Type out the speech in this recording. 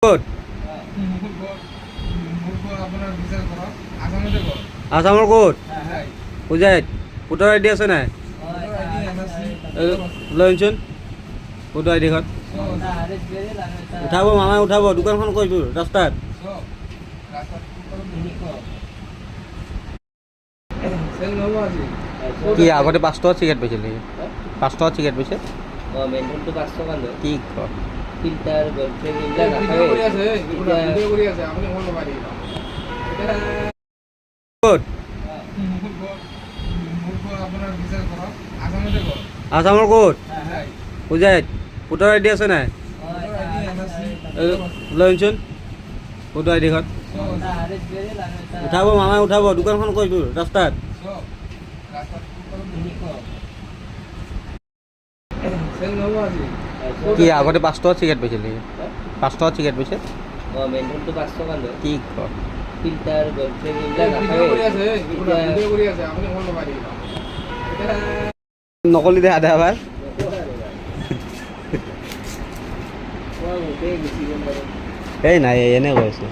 ক'ত? আসামৰ ক'ত? পূজাইত voter ID আছে নাই? লৈ আনচোন ভোটাৰ আইডিখন। উঠাব মামাই উঠাব, দোকানখন কৈছো ৰাস্তাত। কি আগতে 5 টকাত চিগাৰেট পাইছিল নেকি? 5 টকাত চিগাৰেট পাইছে? মেইনটো 5 টকা লয়। কি কয়? ফিল্টাৰ গলফ্ৰেম এইবিলাক নাখায়। ক'ত? আসামৰ ক'ত? পূজাইত ভোটাৰ আইডি আছে নাই? লৈ আনচোন ভোটাৰ আইডিখন। উঠাব মামাই উঠাব, দোকানখন কৈছো ৰাস্তাত। কি আগতে 5 টকাত চিগাৰেট পাইছিল নেকি? 5 টকাত চিগাৰেট পাইছে? মেইনটো 5 টকা লয়। কি কয়? ফিল্টাৰ গলফ্ৰেম এইবিলাক নাখায়। নকলি দে আধা এবাৰ। এই নাই এনে কৈ আছো।